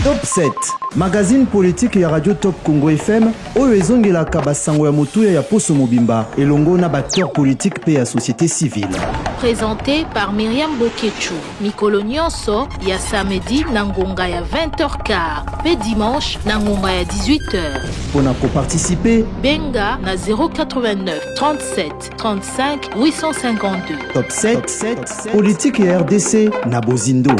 Top 7, magazine politique ya Radio Top Congo FM, oyo ezongelaka basango ya motuya ya Poso Mobimba, elongo na acteur politique pe ya société civile. Présenté par Myriam Bokechu. Mikolo nyonso ya samedi na ngonga ya 20h15, pe dimanche na ngonga ya 18h. Pona ko participer, benga na 089 37 35 852. Top 7, politique ya RDC na Bozindo.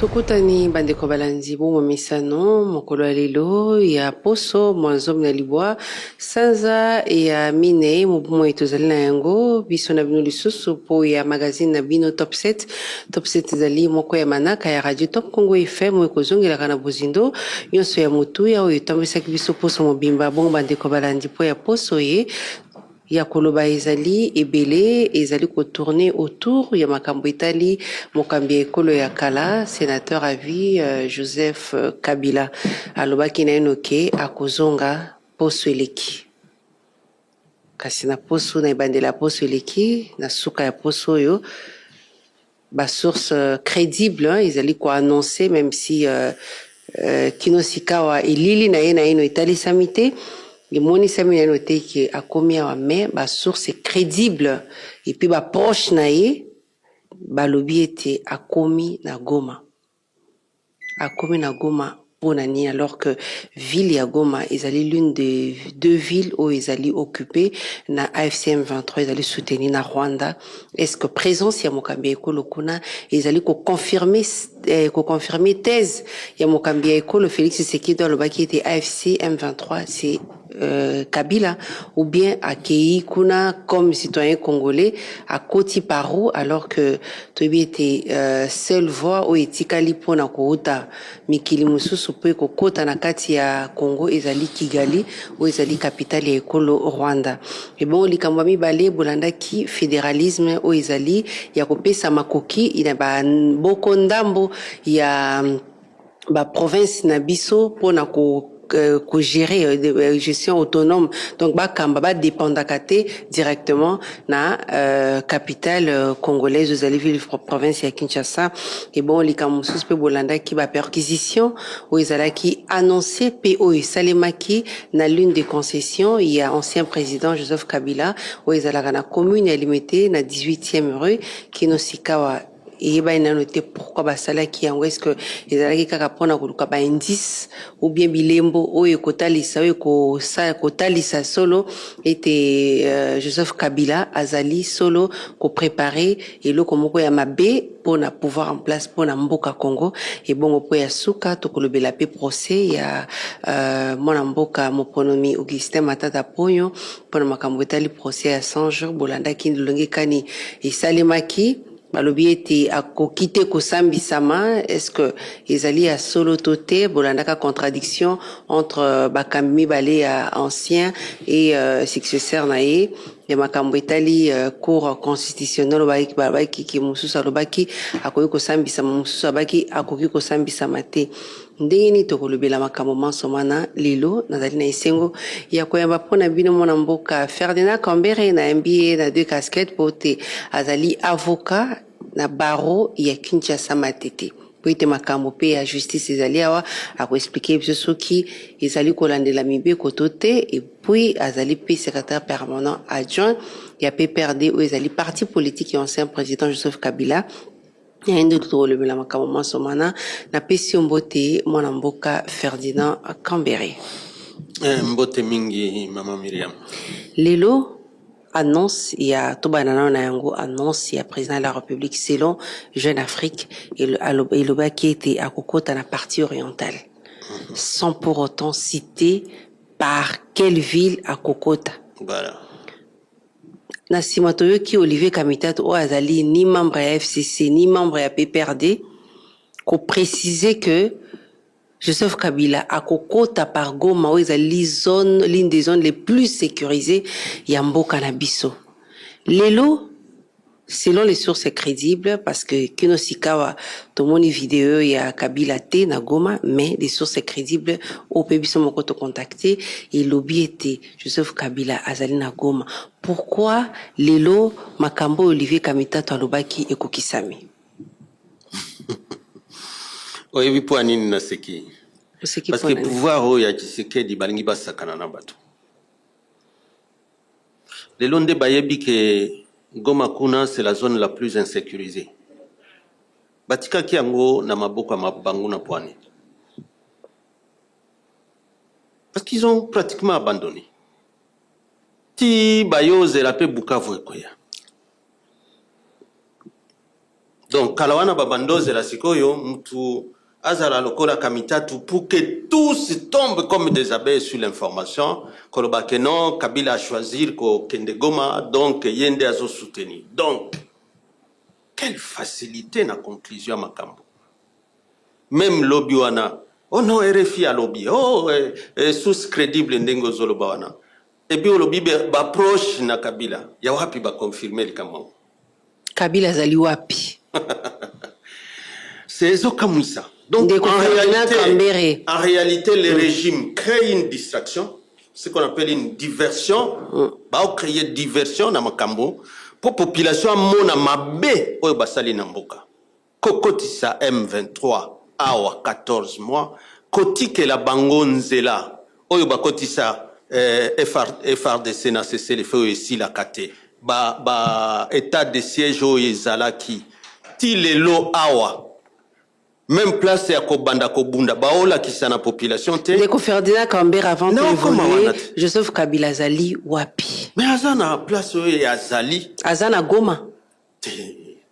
Tokutani bandeko balanzi bomo misano mokolo ya lelo ya poso mwanzomu na libwa sanza ya mine mobumo etozali na yango biso na bino lisusu po ya magazine na bino Top 7 ezali moko ya manaka ya Radio Top Congo FM ekozongelaka na Bozindo nyonso ya motuya oyo etambwisaki biso poso mobimba bongo bandeko balanzi po ya poso ye ya koloba ezali ebele ezali ko tourner autour ya makambo etali mokambi ekolo ya kala sénateur à vie Joseph Kabila alobaki na enoke akozonga poso eleki kasi na poso na ebandela poso eleki na suka ya poso oyo ba source crédible ezali ko annoncer même si Kino Sikawa elili na ye na eno etalisami te et moni sami noté que a commis à mais ba source crédible et puis ba proche naie ba lobby était a commis na Goma pour nani alors que ville ya Goma ils allaient l'une des deux villes où ils allaient occuper na AFC M23 ils allaient soutenir na Rwanda est-ce que présence ya mokambi ekolo kuna ils allaient confirmer thèse ya mokambi ekolo Félix Tshisekedi alobaki était AFC M23 c'est Kabila ou bien accueilli kuna comme citoyen congolais à Koti Paro alors que Tobi était seule voix au etikali pona koota mikili mususu pe kokota na kati ya Congo ezali Kigali ou ezali capitale ya ekolo Rwanda et bon likambo mibale bolanda ki fédéralisme o ezali ya kopesa makoki ina ba boko ndambo ya ba province na biso pona ko gérer gestion autonome donc ba dépendaka te directement na capitale congolaise aux ville province ya Kinshasa et bon likamusus pe bolanda ki ba perquisition ou ezalaki annoncé PO et salemaki na l'une des concessions il y a ancien président Joseph Kabila ou ezalaka na commune limitée na 18e rue Kino Sikawa et ben il noté pourquoi basala qui en est-ce que les alaki kaka pona kuluka ba indice ou bien bilembo oyo kotalisa oyo ko sa kotalisa solo était Joseph Kabila azali solo ko préparer et lo komoko ya mabe pona pouvoir en place pona mboka Congo et bon po ya suka to kolobela pe procès ya mona mboka moponomi Augustin Matata Ponyo pona makambo etali procès à 100 jours bolanda ki ndolonge kani et salemaki balobi ete akokite kosambisama est-ce que ezali a solo toté bolandaka contradiction entre bakambi balé ancien et successeur nae ya makambo etali cour constitutionnel baki ki mususu alobaki akoki kosambisama mususu abaki akoki kosambisama te ndenge ni tokolobela makambo mansomana lelo nazali na esengo ya koyamba pona bino mona mboka Ferdinand Kambere na MBA na deux casquettes pote azali avocat na barreau ya Kinshasa Matete po ite makambo pe ya justice ezali awa ako expliquer biso soki ezali kolandela mibeko tote et puis azali pe secrétaire permanent adjoint ya PPRD ou ezali parti politique et ancien président Joseph Kabila ya ndo tolobela makambo mansomana na pesi mbote mwana mboka Ferdinand Kambere mbote mingi mama Myriam lelo annonce il y a tobanana na yango annonce il y a président de la République selon Jeune Afrique et le qui était à kokota na partie orientale sans pour autant citer par quelle ville à kokota voilà na simatoyo ki Olivier Kamitat o azali ni membre ya FCC ni membre ya PPRD ko préciser que Joseph Kabila a kokota par Goma où ezali zone l'une des zones les plus sécurisées ya mboka na biso lelo selon les sources crédibles parce que Kino Sikawa tomoni vidéo ya Kabila te na Goma mais des sources crédibles au pebiso moko to contacter et lobby était Joseph Kabila azali na Goma pourquoi lelo makambo Olivier Kamita to alobaki ekokisami oyebi po anini na seki parce que pouvoir oyo ya Tshisekedi balingi basakana na bato lelo nde bayebi ke Goma kuna c'est la zone la plus insécurisée batikaki yango na maboko ya bango na pwani parce qu'ils ont pratiquement abandonné ti bayozela pe Bukavu ekoya donc kala wana babandozela sikoyo mutu azala lokola kamitatu pour que tous tombent comme des abeilles sur l'information koloba que non Kabila a choisir ko kende Goma donc yende azo soutenir donc quelle facilité na conclusion ya makambo même lobby wana oh non RFI a lobby oh source crédible ndengo zoloba wana et puis lobby ba proche na Kabila ya wapi ba confirmer likambo Kabila zali wapi c'est eso kamwisa. Donc, en réalité, le régime crée une distraction, ce qu'on appelle une diversion. Bah, créer diversion dans Makambo pour la population mona mabe oyo basali na mboka. Kokotisa M23 awa 14 mois, kotike la bango nzela oyo bakotisa FRDC na cessé le feu ici la kate. Ba état de siège oyo ezalaki ti lelo awa. Même place ya kobanda kobunda baola kisana population te. Ndeko Ferdinand Kambere avant de évoluer, Joseph Kabila zali wapi? Mais azana place oyo ya zali. Azana Goma.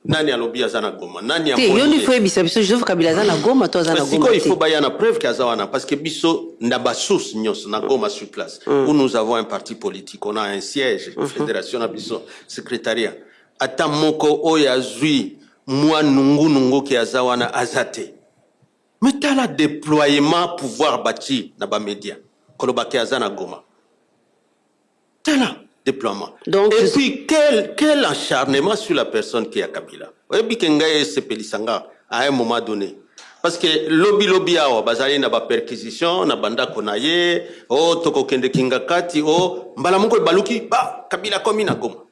Nani alobi azana Goma? Nani amoni? Te yoni fwe biso Joseph Kabila azana Goma to azana Goma. Siko il faut baya na preuve que azawana parce que biso na basus nyos na Goma sur place. Où nous avons un parti politique, on a un siège, fédération na biso, secrétariat. Ata moko oyo azui moi nungu ki azawana azate mais t'as la déploiement pouvoir bâti na ba média koloba ki azana Goma t'as la déploiement donc, et puis quel acharnement sur la personne qui est à Kabila oyebi ke ngai sepelisanga à un moment donné parce que lobby awa bazali na ba perquisition na banda konaye toko kende kinga kati mbala moko baluki ba Kabila komi na Goma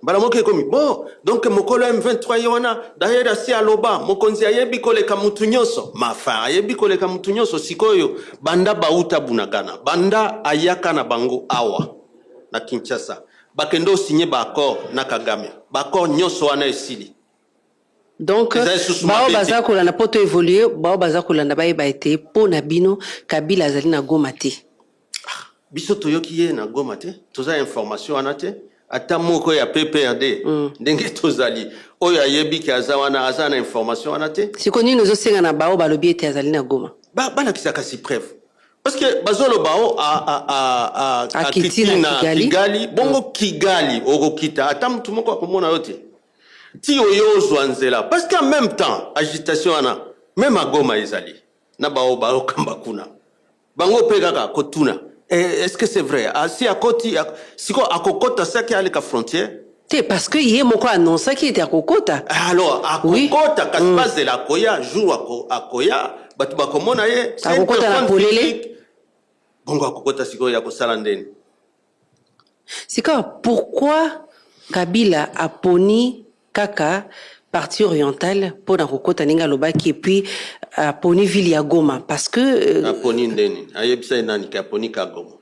Balamoke komi bon donc mokolo M23 yona d'ailleurs si aloba mokonzi ayebi koleka mutu nyonso mafa ayebi koleka mutu nyonso sikoyo banda bauta bunagana banda ayaka na bango awa na Kinshasa bakendo signer ba accord na Kagame ba accord nyonso wana esili donc bao bazakola na poto évoluer bao bazakola na baye ba été po na bino Kabila azali na Goma te biso toyoki ye na Goma te toza information wana te ata moko ya PPRD ndenge tozali oyo ayebi ki azawana azana information wana te siko nini ozosenga na bao balobi ete azali na Goma bana kisaka si preuve parce que bazolo bao a Kigali bongo Kigali okokita ata mtu moko akomona yote ti oyo zwanzela parce qu'en même temps agitation wana même à Goma ezali na bao kamba kuna bango pe kaka kotuna. Est-ce que c'est vrai? Si à côté, si à Kokota, ça qui a les frontières. C'est parce que hier, mon annoncé qu'il était à Kokota. Alors, à Kokota, quand se passe de la Koya, jour à Koya, batuba comment naie? À Kokota la polélé. Bongo à Kokota, si Koya Kosalanden. C'est quoi? Pourquoi Kabila a poni Kaka partie orientale pour na Kokota ninga lobaki et puis a poni ville ya Goma parce que a poni ndeni ayebisa nani ka poni ka Goma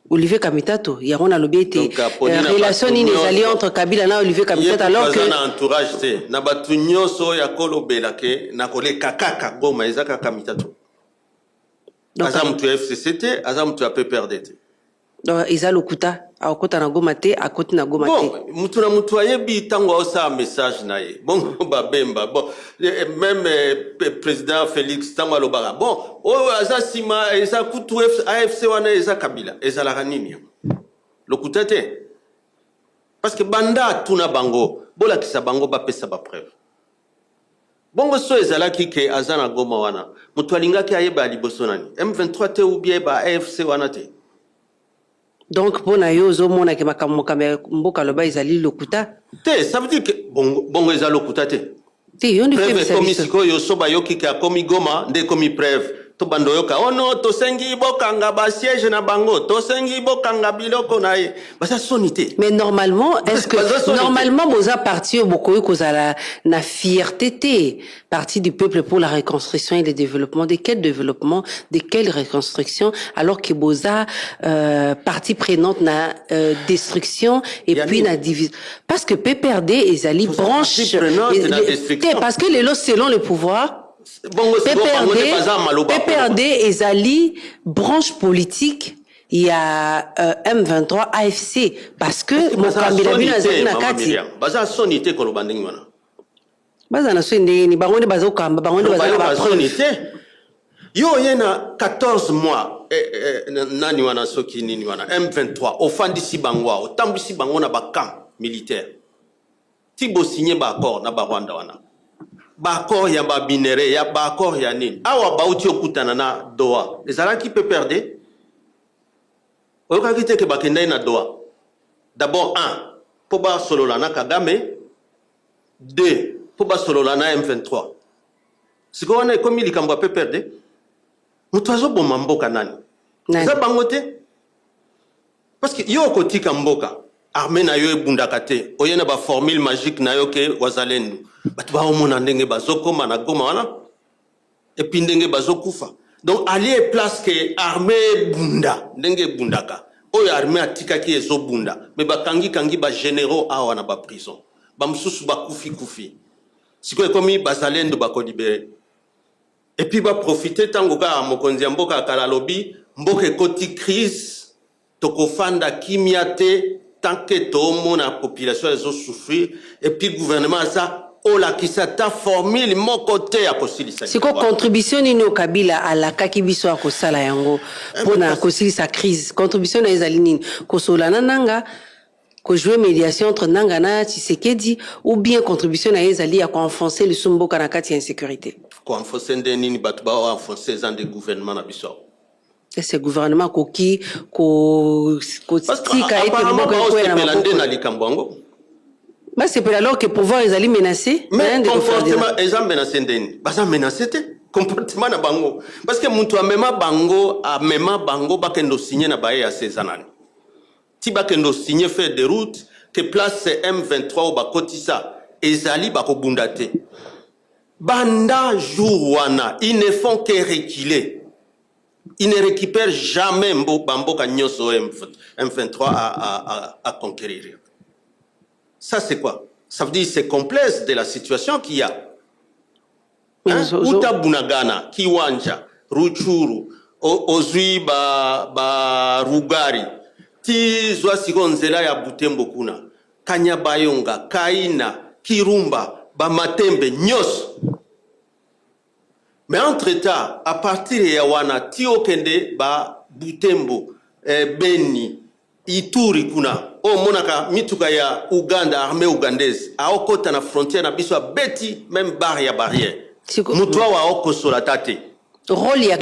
Olivier Kamitato ya on a lobby été relation ni ezali entre Kabila na Olivier Kamitato alors que na entourage te na batu nyonso ya kolobela ke na koleka kaka Goma ezaka Kamitato azam tu FCCT azam tu PPRD donc ezali lokuta akota na Goma te akoti na Goma te bon mutu na mutu ayebi tango osa message na ye bon babemba bon même président Félix tango alobaka bon azasima eza kutu AFC wana eza Kabila ezalaka nini lokuta te parce que banda tuna bango bolakisa bango bapesa ba preuve bongo so ezalaki ke azana Goma wana mutu alingaki ayeba liboso nani M23 te ou bien ba AFC wana te. Donc, pour Nayozo, mon a mboka loba ezali lokuta. Te, ça veut dire que bongo ezali lokuta te. Te, yon preuve komi siko yo soba yoki ke komi Goma, nde komi preuve. to bandoyoka ono to sengi bokanga ba siège na bango to sengi bokanga biloko na ye basa sonité. Mais normalement est-ce que normalement boza parti beaucoup kozala na fierté parti du peuple pour la reconstruction et le développement, de quel développement, de quelle reconstruction, alors que boza partie prenante na destruction et puis na division, parce que PPRD ezali branche parce que les lots selon le pouvoir PPRD ezali branche politique, il y a M23 AFC parce que mokambila bino azali na kati baza sonité ko lobandingi wana baza na sonité ni bango baza okamba bango baza ba sonité yo yena 14 mois nani wana soki nini wana M23 ofandisi bango otambisi bango na ba camp militaire tibo signé ba accord na ba Rwanda wana ba accord ya ba minere ya ba accord ya nini awa bauti okutana na Doha ezala qui peut perdre oyoka kite ke bakenda na Doha d'abord 1 po ba solola na Kagame 2 po ba solola na M23 siko wana ekomi likambo peut perdre mutu azoboma mboka nani eza bango te parce que yo kotika mboka armée na yo ebundaka te oyena ba formule magique na yo ke wazalendo batu baomona ndenge bazokoma na Goma wana epi ndenge bazokufa donc allié place que armée bunda ndenge bundaka oyo armée atikaki ezobunda mais bakangi ba généraux awa na ba prison ba mususu bakufi siko ekomi bazalendo bakolibere et puis va profiter tango ka mokonzi mboka kala lobi mboka ekoti crise tokofanda kimia te tant que tomo na population ezo souffrir et puis gouvernement ça ola kisata formule mon côté à kosilisa siko contribution ni no Kabila ala kakibiso akosala yango pona kosilisa crise contribution na ezali nini kosolana nanga ko jouer médiation entre nanga na Tshisekedi ou bien contribution na ezali à enfoncer le sumboka na kati insécurité ko enfoncer ndeni batu ba enfoncer dans des gouvernements na biso et ce gouvernement koki ko tika ete mboka ko na melande na likambo bah c'est pour alors que pouvoir ezali menacé mais comportement ezam menacé ndeni baza menacé te comportement na bango parce que muntu amema bango bakendo signer na baye ya Cezanane ti bakendo signer faire des routes que place M23 au bakotisa ezali bakobunda te banda jour wana ils ne font que reculer. Ils ne récupèrent jamais Bamboka Nyoso M23 à conquérir. Ça c'est quoi? Ça veut dire c'est complexe de la situation qu'il y a. Uta Bunagana, Kiwanja, Ruchuru, Ozui ba Rugari, Ti Zwasigonsela ya Butembo kuna, Kanyabayonga, Kaina, Kirumba, ba Matembe, Nyos. Mais entre-temps, à partir de Yawana, Tio Kende, ba Butembo, Beni, Ituri kuna, o monaka mituka ya Uganda, armée ougandaise, a okota na frontière na biso beti même barrière. Mutwa wa oko solatate. Rôle ya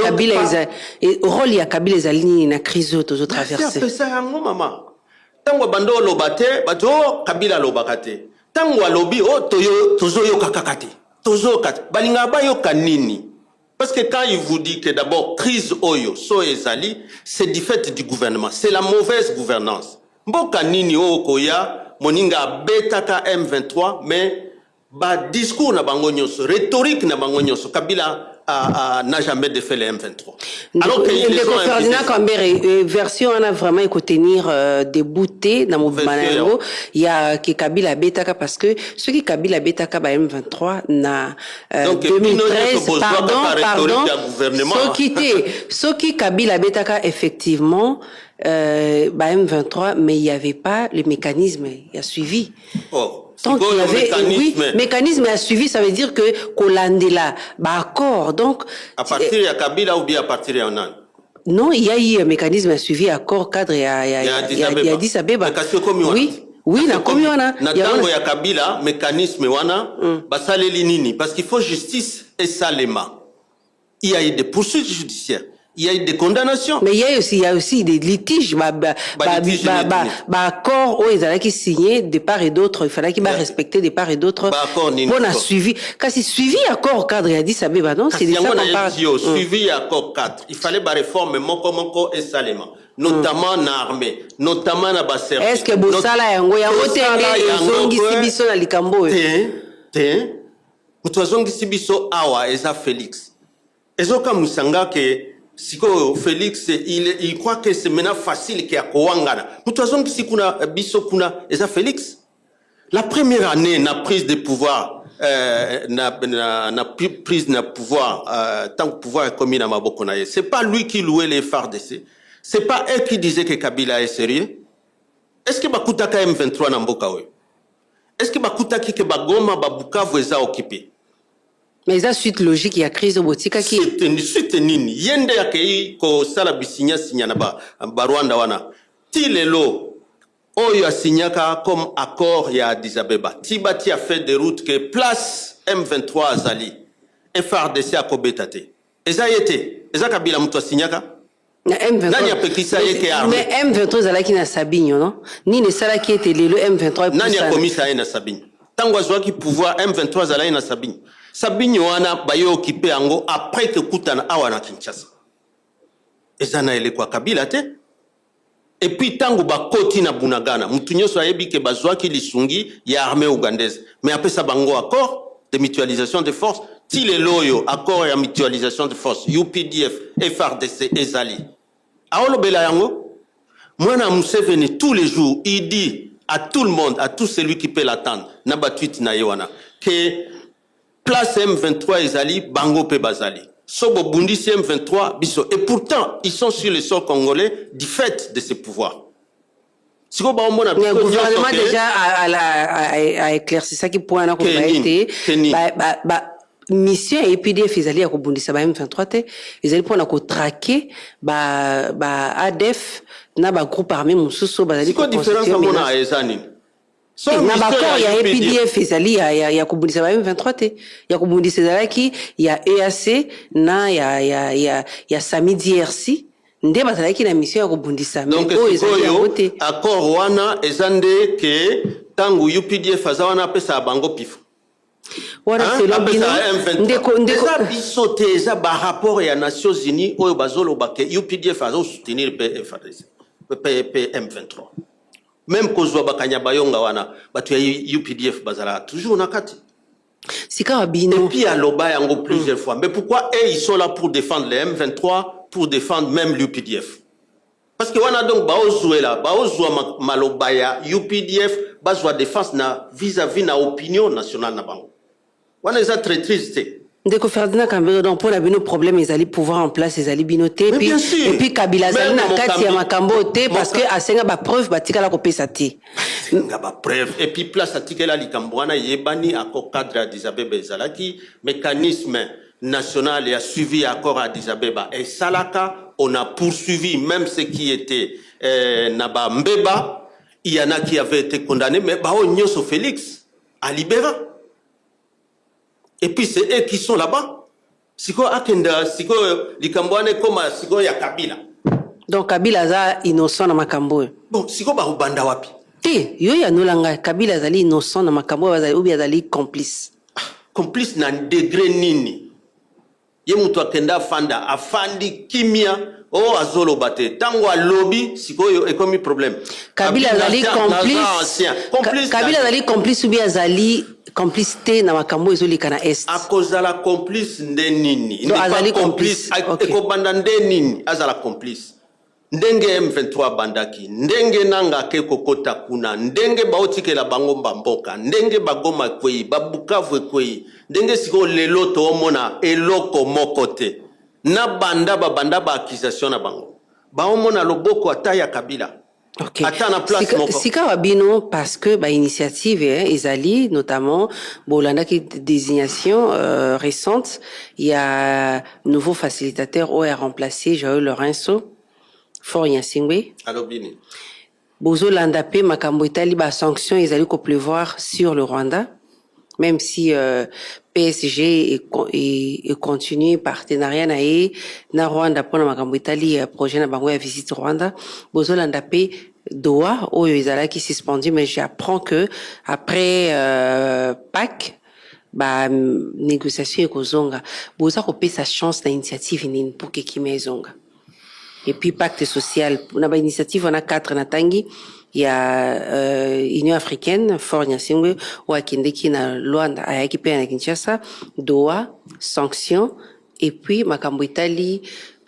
Kabila ezali na crise tozo traverser. C'est ça yango mama. Tango bando lobate, bato Kabila lobakate. Tango lobi o tozo yokakakate. Tozo kat balinga ba yokanini. Parce que quand il vous dit que d'abord, crise oyo, so ezali, c'est du fait du gouvernement. C'est la mauvaise gouvernance. Mboka nini o koya, moninga betaka M23, mais ba discours na bango nyonso, rhétorique na bango nyonso, Kabila n'a jamais défait les M23. Alors que les Ferdinand Kambere, version on a vraiment tenir débouté dans mon banango, il y a que Kabila betaka parce que ceux qui Kabila betaka ba M23 na 2013 pardon ceux qui Kabila betaka effectivement ba M23 mais il y avait pas le mécanisme il a suivi. Donc il y avait mécanisme a suivi, ça veut dire que Kolandela accord donc à partir de Kabila ou bien à partir de Onan. Non, il y a eu un mécanisme à suivi accord cadre il y a Addis Abeba. Oui, na komi wana na tango ya Kabila mécanisme wana basaleli nini parce qu'il faut justice et salema. Il y a eu des poursuites judiciaires, il y a eu des condamnations. Mais il y a aussi des litiges. Accord où ils allaient signer de part et d'autre. Il fallait qu'ils respecter de part et d'autre. Pour la suivi. Quand c'est suivi accord cadre, il a dit ça, non? C'est ça qu'on parle. Suivi accord cadre. Il fallait des réformes, moko et salement. Notamment dans l'armée, notamment dans la service. Est-ce que Boussala yango ya zongi sibiso na likambo? Mutwazongi sibiso awa eza Félix. Ezoka musanga que siko Félix il croit que c'est maintenant facile qu'il y a kowangana. Mutwazongi sikuna biso kuna eza Félix. La première année na prise de pouvoir prise de pouvoir tant que pouvoir est commis dans maboko na ye. C'est pas lui qui louait les FARDC. C'est pas eux qui disaient que Kabila est sérieux. Est-ce que bakutaka M23 na mboka we? Est-ce que bakutaki que Bagoma Babukavu eza occupé? Mais il y a suite logique, il y a crise au botika qui suite nini yende yakei ko sala bisinya sinya na ba Rwanda wana tilelo oyo asinyaka comme accord ya Addis Abeba Tibati a fait des routes que place M23 azali FARDC a kobetate eza yete eza Kabila mutu asinyaka M23 nani apekisa yeke arme mais M23 zalaki na Sabinyo non ni ne sala qui était le M23 nani a komisa na Sabinyo tango azwaki pouvoir M23 zalaki na Sabinyo Sabinyo wana bayo occupé ango après que kutana awa na Kinshasa ezana ele kwa Kabila te et puis tango bakoti na Bunagana mutu nyonso ayebi ke bazwaki lisungi ya armée ougandaise mais après ça bango accord de mutualisation de forces ti le loyo accord ya mutualisation de forces UPDF FARDC ezali aolobela yango mwana Museveni tous les jours il dit à tout le monde à tout celui qui peut l'attendre na batwit na yewana que place M23 ezali bango pe bazali sobo bundisi M23 biso et pourtant ils sont sur le sol congolais du fait de ces pouvoirs. Siko ba omona le gouvernement déjà a éclairci ça qui point na ko baité mission et EPDF ezali ya kobundisa ba M23 te ezali pona ko traquer ba ADF na ba groupe armé mususu bazali ko différence mona ezani na bakor ya EPDF ezali ya kubundisa ba M23 te ya kubundisa ezalaki ya EAC na ya Sami DRC nde bazalaki na mission ya kubundisa donc ezali accord wana ezande ke tangu UPDF azawana pesa bango pifo wana selon bino ndeko biso te eza ba rapport ya Nations Unies oyo bazoloba ke UPDF azo soutenir FARDC M23 même kozwa bakanya bayonga wana batu ya UPDF bazala toujours na kati sika bino et puis aloba yango plusieurs fois mais pourquoi eux ils sont là pour défendre les M23 pour défendre même l'UPDF parce que wana donc baozwa maloba ya UPDF bazwa défense na vis-à-vis na opinion nationale na bango wana eza très triste ndeko Ferdinand Kambere donc pour la bino problème ezali pouvoir en place ezali binoté et puis Kabila zali na kati ya makambo te parce que asenga ba preuve batika la kopesa te nga ba preuve et puis place atikela likambo wana yebani accord cadre Addis Abeba ezalaki mécanisme national et a suivi accord Addis Abeba et salaka on a poursuivi même ceux qui étaient Naba Mbeba il y en a qui avaient été condamnés mais bao nyoso Félix a libéré. Et puis c'est eux qui sont là-bas. Siko akenda, siko likambwane koma siko ya Kabila. Donc Kabila za innocent na makambo. Bon, siko ba ubanda wapi? Te, yo ya nolanga Kabila zali innocent na makambo bazali ou bien zali complice. Complice na degré nini? Ye mutu akenda fanda afandi kimia o azolo bate tango lobby siko yo ekomi problème. Kabila zali complice. Kabila zali complice ou bien zali complicité na makambo ezolika na est akozala complice nde nini azali complice ekobanda nde nini azala complice ndenge M23 bandaki ndenge nanga ke kokota kuna ndenge baotikela bango mbamboka ndenge bagoma kwei babukavu kwei ndenge siko lelo to omona eloko moko te na banda ba accusation na bango baomona loboko ataya Kabila. Okay. Sika wabino parce que ba initiative ezali notamment bolanda qui désignation récente il y a nouveau facilitateur au a remplacé Joël Lorenzo Fort Yasingwe alobini bozo landa pe makambo etali ba sanction ezali ko pleuvoir sur le Rwanda même si PSG est continué partenariat na Rwanda pour makambo Italie projet na bango ya visite Rwanda bozolanda pe Doha oyo ezalaki suspendu, mais j'apprends que après Pâques négociation ekozonga boza kopesa chance na initiative nini pour que kime ezonga. Et puis pacte social na ba initiative on a 4 na tangi ya Union africaine fort nyasingwe wa kindeki na Luanda ayaki pe na Kinshasa, Doha, sanctions, et puis makambo Italie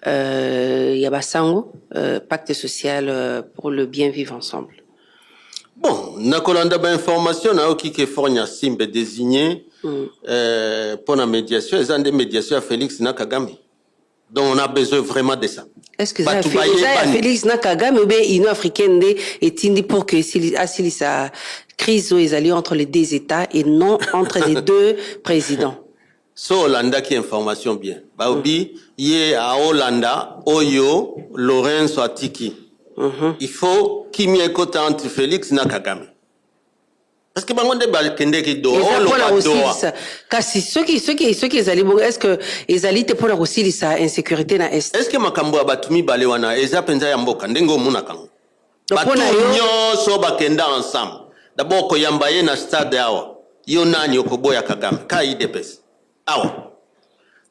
ya basango pacte social pour le bien vivre ensemble. Bon, nakolanda ba information na oki ke fort nyasimbe désigné pour la médiation, ils ont des médiations à Félix Nakagame. Donc on a besoin vraiment de ça. Est-ce que ça a Félix Nakagame ou bien l'Union africaine est indi pour que sa crise est allée entre les deux États et non entre les deux présidents? So Hollanda qui information bien. Baobi, yé à Hollanda, Oyo, Lorenzo Atiki. Il faut qu'il y ait un côté entre Félix Nakagame. Parce que bango de balkende ki do kasi ceux qui ezali bon, est-ce que ezali te pona kosili sa insécurité na est? Est-ce que makambo ya batumi bale wana eza penza ya mboka ndengo muna kango batu nyonso bakenda ensemble d'abord ko yamba ye na stade awa yo nani okoboya Kagame ka IDPS awa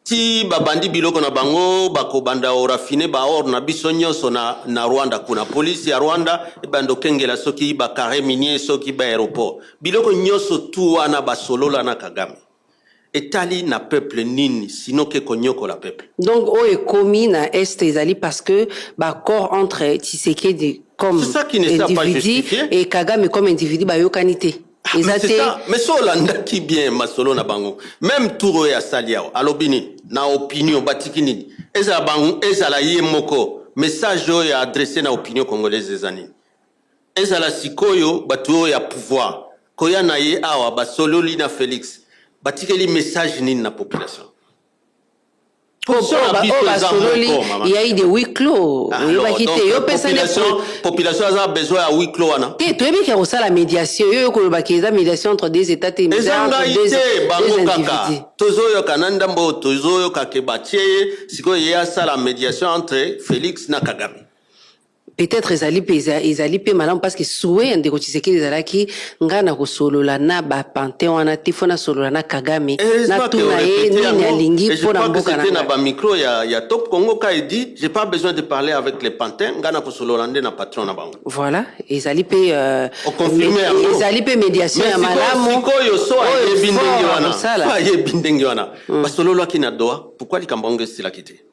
ti babandi biloko na bango bakobanda orafine ba or na biso nyonso na Rwanda kuna polisi ya Rwanda ebando kengela soki ba carré minier soki ba aéroport biloko nyonso tu wana basolola na Kagame etali na peuple nini sinon ke konyoko la peuple. Donc o ekomi na est ezali parce que ba accord entre Tshisekedi comme individu et Kagame comme individu ba yokanité. Mais c'est ça, mais so Hollanda qui bien masolo na bango même touro ya saliao alobini na opinion batikini eza bango eza la ye moko message yo adressé na opinion congolaise ezani eza la sikoyo batu ya pouvoir koya na ye awa basolo li na Félix batikeli message nini na population. Il y a eu des huis clos. Population a besoin de huis clos. Tu as vu qu'il y a la médiation. Il y a la médiation entre des États et des individus. La médiation entre Félix et Kagame. Peut-être ils allaient payer malin parce que souhait de Tshisekedi ezalaki ngana ko solola na ba panthéon na tifona solola na Kagame na tunaye ni alingi pour na mboka na. Na ba micro ya Top Congo ka dit j'ai pas besoin de parler avec les pantins ngana ko solola na patron na bango. Voilà, ils allaient payer médiation ya malamu. Sikoyo so ayebindengi wana. Fa ayebindengi wana. Basolola ki na Doha, pourquoi likambonge sila kité?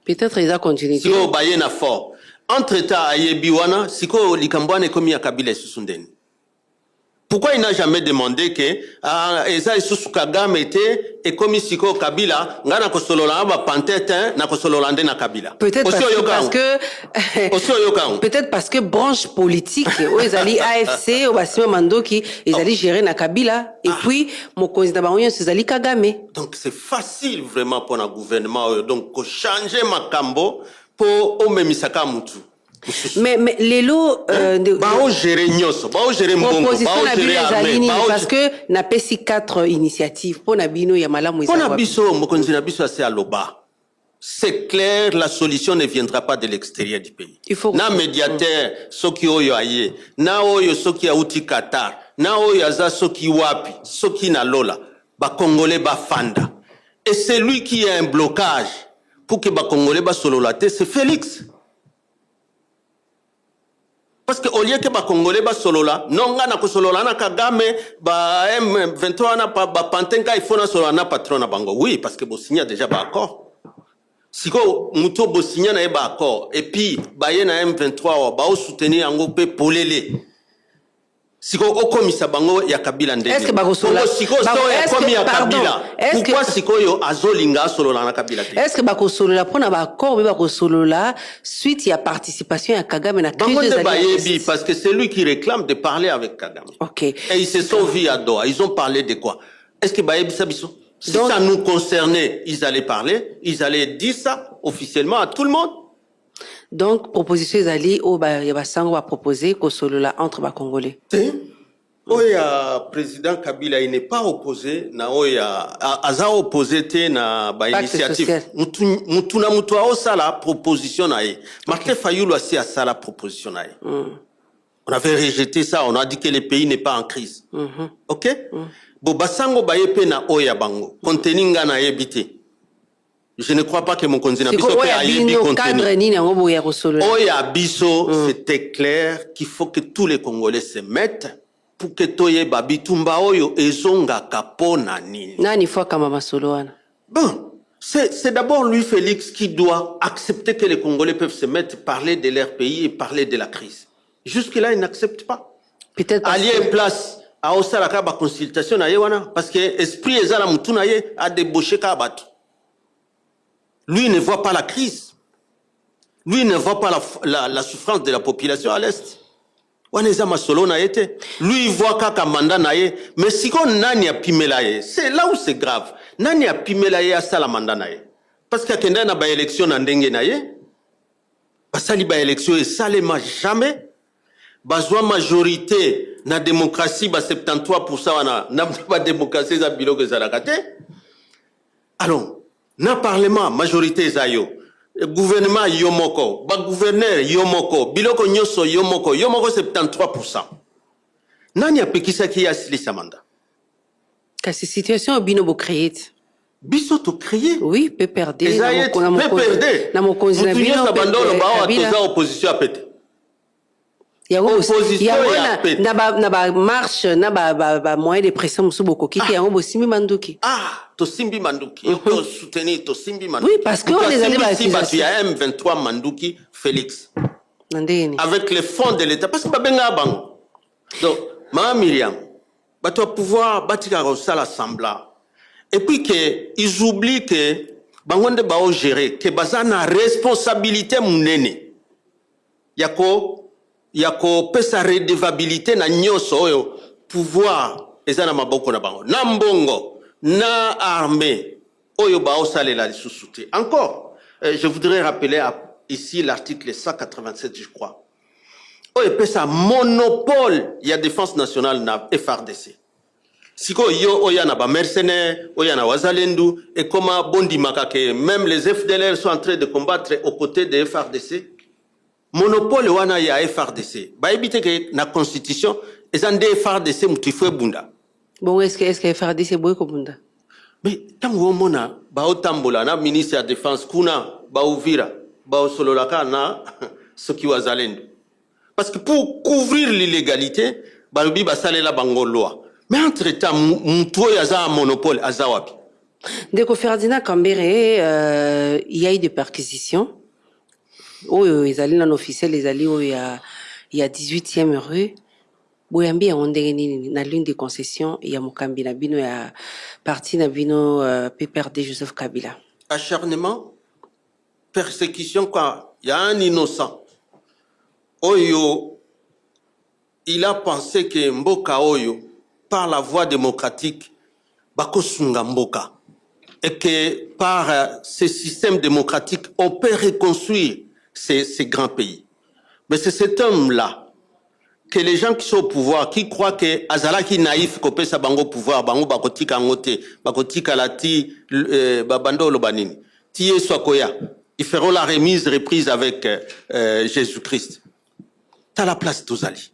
Peut-être ils a continué. Siko baye na fort. Entre-temps, Ayebiwana, siko likambwane komi ya Kabila susundeni. Pourquoi il n'a jamais demandé que Eza Isusu Kagame était et comme siko Kabila ngana kosolola ba pantete na kosololande na Kabila. Peut-être parce que branche politique où ezali AFC au basima Mandoki ezali gérer na Kabila et puis mokonzi na bango ezali Kagame. Donc c'est facile vraiment pour un gouvernement donc changer makambo pour omemisaka mutu. Mais les lots bao gérer nyoso, bao gérer mbongo, bao gérer armée, parce que na pesi 4 initiatives pour na bino ya malamu ezali. Pour na biso mokonzi na biso assez aloba. C'est clair, la solution ne viendra pas de l'extérieur du pays. Il faut na médiateur soki oyo aye, na oyo soki auti Qatar, na oyo aza soki wapi, soki na lola, ba congolais ba fanda. Et c'est lui qui a un blocage pour que ba congolais ba sololate, c'est Félix. Parce que au lieu que ba congolais ba solola, nonga na ko solola na Kagame, ba M23 na ba pantenga il faut na solola na patron na bango. Oui, parce que bo signa déjà ba accord. Siko muto bo signa na ba accord et puis ba ye na M23 ba o soutenir yango pe polele. Siko okomisa bango ya Kabila ndenge. Est-ce que bakosola siko so ya komi ya Kabila. Pourquoi siko yo azolinga solola na Kabila te? Est-ce que bakosolola pona ba accord bakosolola suite ya participation ya Kagame na crise des alliés? Parce que c'est lui qui réclame de parler avec Kagame. OK. Et ils se sont vus à Doha. Ils ont parlé de quoi? Est-ce que bayebi sabiso? Si donc, ça nous concernait, ils allaient parler, ils allaient dire ça officiellement à tout le monde. Donc proposition ezali o ba ya basango va proposer ko solola entre ba congolais. Oya président Kabila il n'est pas opposé na oya aza opposé te na ba initiative mutu na mutu osala proposition na ye. Martin Fayulu aussi a ça la proposition na ye. On avait rejeté ça, on a dit que le pays n'est pas en crise. OK? Bo basango ba yepe na oya bango conteninga na yebité. Je ne crois pas que mon konzi na biso pe ayebi contenu. Oya biso c'était clair qu'il faut que tous les Congolais se mettent pour que toye babitumba oyo ezonga kapona nini. Nani fois kama masolo wana. Bon, c'est d'abord lui Félix qui doit accepter que les Congolais peuvent se mettre parler de leur pays et parler de la crise. Jusque-là, il n'accepte pas. Peut-être allier place à osalaka ba consultation na ye wana parce que esprit ezala mutu na ye a débauché ka bato. Lui ne voit pas la crise. Lui ne voit pas la souffrance de la population à l'est. Lui, il voit kaka mandat na ye. Mais si on nani a pimela ye, c'est là où c'est grave. Nani a pimela ye a sala mandat na ye. Parce qu'il y a une élection na ndenge na ye. Basali ba élection et salema jamais. Bazwa majorité na démocratie ba 73% wana na ba démocratie za bilo ke zalakate. Alors, na parlement majorité za yo. Gouvernement yomoko, ba gouverneur yomoko, biloko nyoso yomoko 73%. Nani a pekisa ki asili sa mandat? Kasi situation bino bo créé. Biso to créé? Oui, peut perdre. Na mokonzi na bino bandolo ba atoza opposition a pété. Opposition ya pété. Na ba marche, na ba moyen de pression musu boko kiki yango bo simbi manduki. Ah, to simbi manduki. To soutenir to simbi manduki. Oui, parce que on les allait il y a M23 manduki Félix. Avec les fonds de l'État parce que babenga bango. Donc, ma Myriam, ba to pouvoir batika rosala sembla. Et puis que ils oublient que bangonde ba o gérer que bazana responsabilité munene. Yako pesa redevabilité na nyoso oyo pouvoir ezana maboko na bango. Na mbongo, na armée oyo ba o salela lisusuté. Encore, je voudrais rappeler ici l'article 187 je crois. Oyo pesa monopole ya défense nationale na FRDC. Siko yo oya na ba mercenaires, oya na wazalendu et comment bondi makake même les FDLR sont en train de combattre aux côtés de FRDC. Monopole wana ya FRDC. Ba ebite que na constitution ezande FRDC mutifwe bunda. Bon est-ce que FRDC boy ko bunda? Mais tango mona ba otambola na ministre de défense kuna ba Uvira, ba osololaka na soki wazalendu. Parce que pour couvrir l'illégalité, ba lobi ba salela bango loi. Mais entre-temps, Moutou yaza un monopole, azawapi. Dès que Ferdinand Kambere, il y a eu des perquisitions. Oh, ils allaient dans l'officiel, ils allaient où il y a 18e rue. Boyambi a ondé na l'une des concessions, il y a Mukambi na bino, il y a parti na bino PPRD Joseph Kabila. Acharnement, persécution, quoi. Il y a un innocent. Oyo, il a pensé que Mboka Oyo, par la voie démocratique, bakosunga mboka. Et que par ce système démocratique, on peut reconstruire ces grands pays. Mais c'est cet homme-là, que les gens qui sont au pouvoir, qui croient que Azala qui naïf, qu'on peut s'abango au pouvoir, bango bakotika ngote, bakotika lati, babando lobanini. Tiye soakoya. Ils feront la remise, reprise avec Jésus-Christ. T'as la place d'Ozali.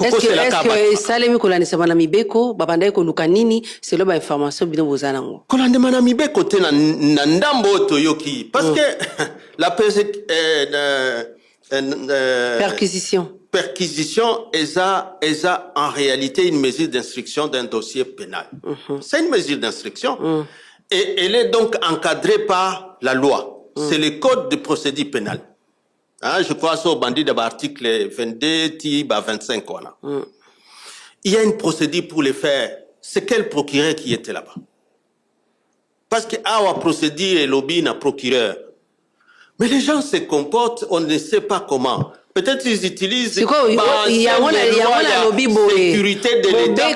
Est-ce que Salemi kolane semana mibeko babandai ko lukanini c'est là ba information bino bozana ngo kolande mana mibeko te na ndambo toyoki parce que la perquisition est en réalité une mesure d'instruction d'un dossier pénal. C'est une mesure d'instruction et elle est donc encadrée par la loi. C'est le code de procédure pénale. Hein, je crois sur bandit de l'article 22, 25. Il y a une procédure pour les faire. C'est quel procureur qui était là-bas? Parce que a procédure et lobby n'a procureur. Mais les gens se comportent, on ne sait pas comment. Peut-être ils utilisent sécurité de l'État.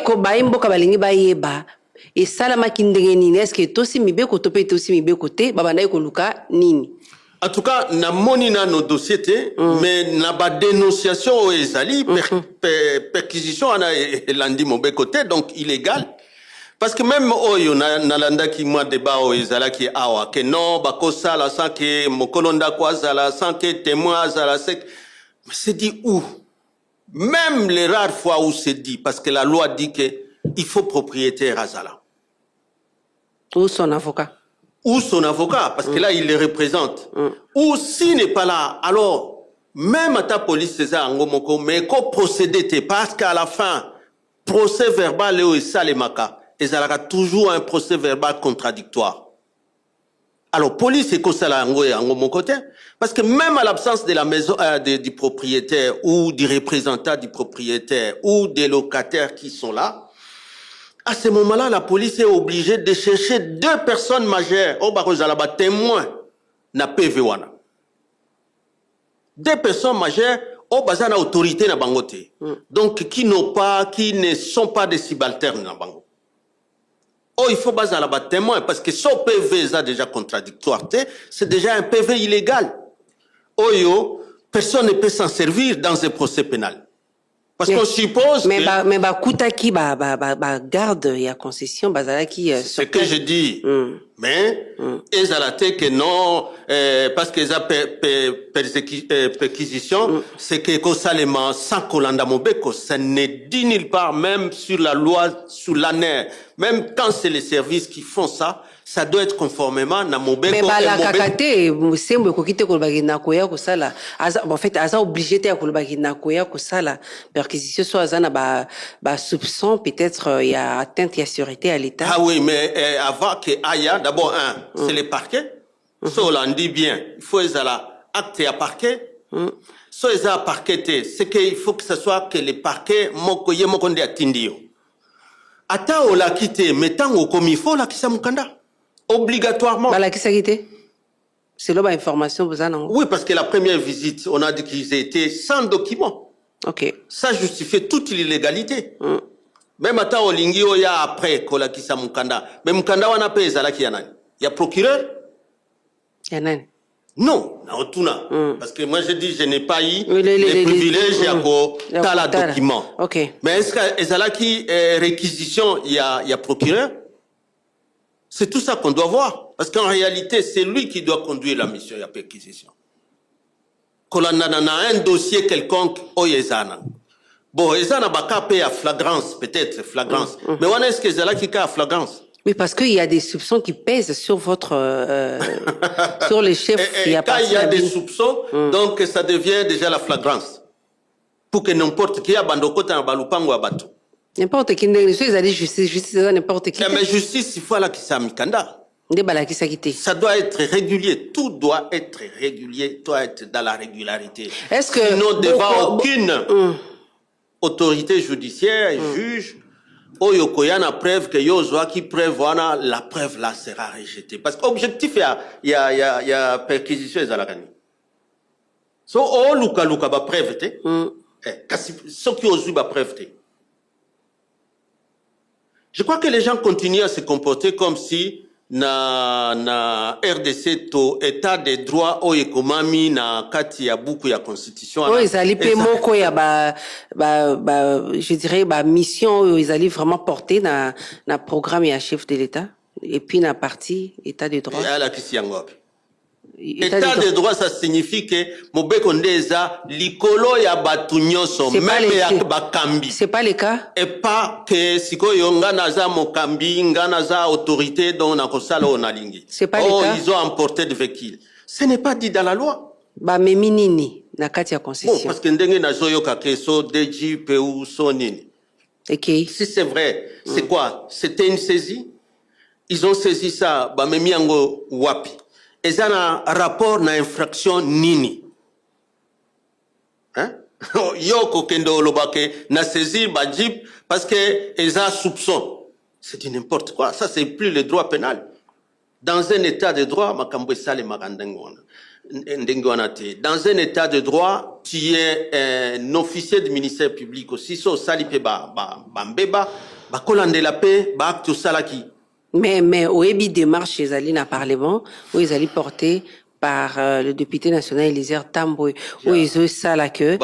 Et ça la makindenge nini est-ce que tosi mibeko topé tosi mibeko te babandai ko luka nini? En tout cas, na moni na nos dossiers mais na ba dénonciation au ezali, perquisition ana elandi mauvais côté, donc illégal. Parce que même oyo na landa ki moi débat au ezala ki awa que non bako sala sans que mokolonda kwa sala sans que témoin sala c'est dit où? Même les rares fois où c'est dit, parce que la loi dit que il faut propriétaire à Zala. Ou son avocat. Ou son avocat, parce que là, il les représente. Ou s'il n'est pas là, alors, même à ta police, c'est ça, mais qu'on procédé, parce qu'à la fin, procès verbal, et ça, les maca, et ça aura toujours un procès verbal contradictoire. Alors, police, c'est comme ça, là, mon côté. Parce que même à l'absence de la maison, du propriétaire, ou du représentant du propriétaire, ou des locataires qui sont là, à ce moment-là, la police est obligée de chercher 2 personnes majeures, témoins, na PV1. 2 personnes majeures, au bazana autorité na bangote. Donc, qui ne sont pas des subalternes na bango. Oh, il faut baser là-bas témoin, parce que son PV est déjà contradictoire, c'est déjà un PV illégal. Oh yo, personne ne peut s'en servir dans un procès pénal. Parce qu'on suppose mais kuta ki garde et à concession bazala qui ce que je dis mais ils a la tête que non parce qu'ils a perquisition c'est que Kosalema sans Kolanda Mobeko ça n'est dit nulle part même sur la loi sous l'année même quand c'est les services qui font ça ça doit être conformément na Mobeko mais la kakate sembo kokite kolbaki na koya kosala en fait asa obligé te kolbaki na koya kosala perquisition soit azana ba soupçon peut-être il y a atteinte à sûreté à l'état. Ah oui mais avant que aya d'abord c'est les parquets ça on dit bien il faut ezala acte à parquet so ezala parqueté c'est qu'il faut que ce soit que les parquets moko ye moko ndi atindio ata ola kité mettant au comme il faut la kisa mukanda obligatoirement. La qui s'est quitté? C'est là information vous en. Oui, parce que la première visite, on a dit qu'ils étaient sans document. Ok. Ça justifiait toute l'illégalité. Même à Olingi, il y a après Kola Kisa Mukanda. Mais Mukanda, on a payé ça là qui y a nani. Il y a procureur? Il y a nani? Non, parce que moi je dis je n'ai pas eu les privilèges à la document. Ok. Mais est-ce que là qui réquisition, il y a procureur? C'est tout ça qu'on doit voir. Parce qu'en réalité, c'est lui qui doit conduire la mission de perquisition. Quand on a un dossier quelconque, au Yezana. Bon, Yezana baka paye à flagrance, peut-être flagrance. Mais on est-ce que c'est là qui a flagrance? Oui, parce qu'il y a des soupçons qui pèsent sur votre, sur les chefs. Quand il y a des soupçons, donc ça devient déjà la flagrance. Pour que n'importe qui a bandokota na balupango à bateau. N'importe qui, ils allaient justice, n'importe qui. Mais justice, il faut la qui s'amikanda. Ça doit être régulier. Tout doit être régulier, doit être dans la régularité. Est-ce que sinon, devant aucune autorité judiciaire, juge, oyokoyana preuve que yozoa qui prévoit la preuve là sera rejetée. Parce qu'objectif, il y a perquisition et zalakani. So, luka ba preuve te. Ce qui osent ba preuve te. Je crois que les gens continuent à se comporter comme si na RDC to état de droit o ekomami na kati ya buku ya constitution. Oui, ils allaient payer moko ya je dirais mission ils allaient vraiment porter na programme ya chef de l'État et puis na partie état de droit. Et la kisiango. État de droit, ça signifie que Mobeko ndeza likolo ya batu nyonso même ya bakambi. C'est pas le cas. Et pas que sikoyo ngana za mokambi ngana za autorité dont na kosala onalingi. C'est pas le cas. Ils ont emporté de véhicules. Ce n'est pas dit dans la loi. Ba meminini na kati ya concession. Bon, parce que ndenge na zoyo kakeso deji peu so nini. OK. Si c'est vrai, c'est quoi? C'était une saisie. Ils ont saisi ça ba memiango wapi. Ils ont un rapport na infraction nini. Hein? Yoko kendo lobake na saisi ba jeep parce que ils ont soupçon. C'est du n'importe quoi. Ça c'est plus le droit pénal. Dans un état de droit, makambo sale makandengona. Dans un état de droit, tu es un officier du ministère public aussi. So salipe ba mbeba ba kolande la paix ba acte salaki. Mais au EBI démarche chez Aline à Parlement où ils allaient porter par le député national Elisère Tamboy, où ils ont ça là que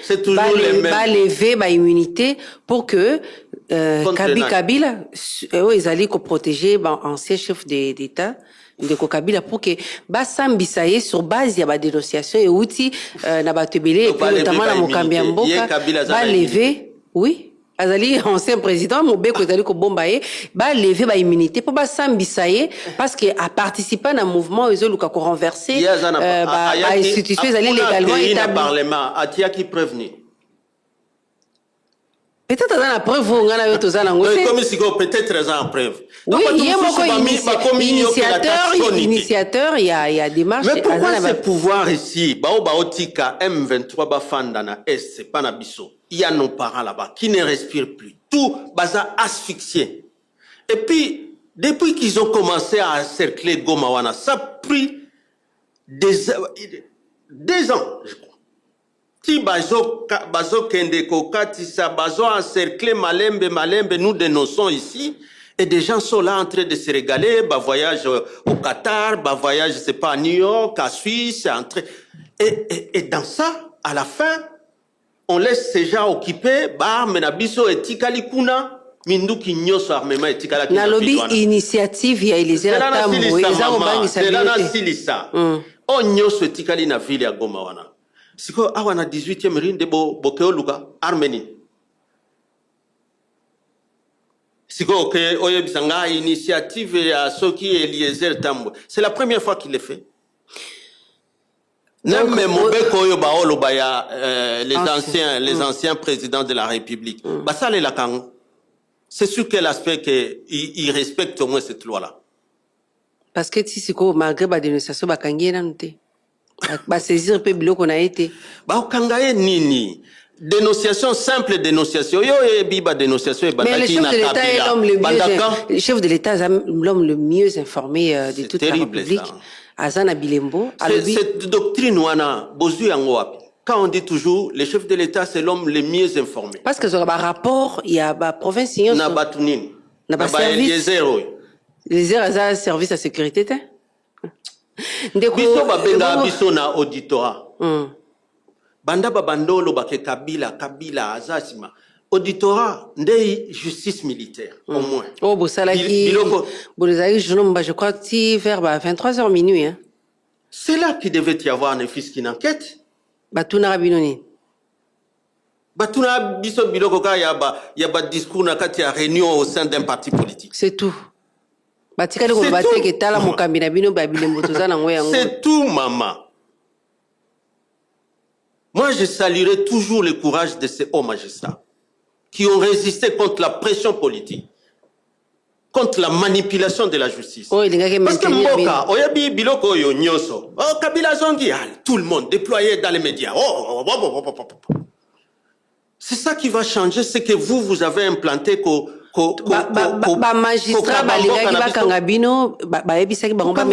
c'est toujours les mêmes. Lever immunité pour que Kabila, ils allaient protéger ancien chef d'État de Kabila pour que Sambisaye sur base de la dénonciation et outils na batebele et notamment la Mokambia Mboka lever, oui. Azali ancien président Mobeko ezali ko bombaye lever immunité pour Sambisaye parce que a participé à un mouvement ils ont ko renverser institution ezali légalement établi parlement atia qui prévenir peut-être dans la preuve on a eu tous en peut-être en preuve oui il y a initiateur il y a démarche mais pourquoi ce pouvoir ici baotika M23 bafanda na est c'est pas na biso il y a nos parents là-bas qui ne respirent plus tout baza asphyxié et puis depuis qu'ils ont commencé à encercler Gomawana ça a pris des ans je crois si bazo kende kokati sa bazo encercler malembe nous dénonçons ici et des gens sont là en train de se régaler voyage au Qatar voyage je sais pas à New York à Suisse et dans ça à la fin on laisse ces gens occupés menabiso etikali kuna minduki nyoso armement etikala na lobby initiative ya Elisère Tambo c'est là na silisa on nyoso etikali na ville ya Goma wana siko awa na 18e rinde bokeo luka Arménie siko que oyebisanga initiative ya soki Elisère Tambo c'est la première fois qu'il le fait. Même Mobeko oyo baolo baya les anciens présidents de la République basale la kango c'est sur quel aspect que ils respectent au moins cette loi là parce que si siko malgré ba dénonciation bakangi na nté ba saisir pe biloko na été ba kangaye nini dénonciation simple dénonciation yo biba dénonciation et bandaki na Kabila le chef de l'État l'homme le mieux informé de toute la République Azana Bilembo cette doctrine wana bozu yango wapi quand on dit toujours le chef de l'État c'est l'homme le mieux informé parce que sur ba rapport il y a ba province na batunini na ba service les service à sécurité té biso babenga biso na auditorat banda babandolo bake Kabila azasima auditorat ndei justice militaire au moins bosalaki bolezaki je crois que vers 23h minuit hein c'est là qu'il devait y avoir un fils qui enquête batuna binoni batuna biso biloko ka ya ba discours na kati ya réunion au sein d'un parti politique c'est tout batikali ko bateke tala mokambi na bino ba bilembo tozana ngoya ngo c'est tout maman. Moi, je saluerai toujours le courage de ces hauts magistrats qui ont résisté contre la pression politique, contre la manipulation de la justice. Parce que Mboka, oyabi biloko yo nyoso, Kabila zongi, tout le monde déployé dans les médias. C'est ça qui va changer, c'est que vous avez implanté magistrat balingaki bakanga bino bayebisaki bango ba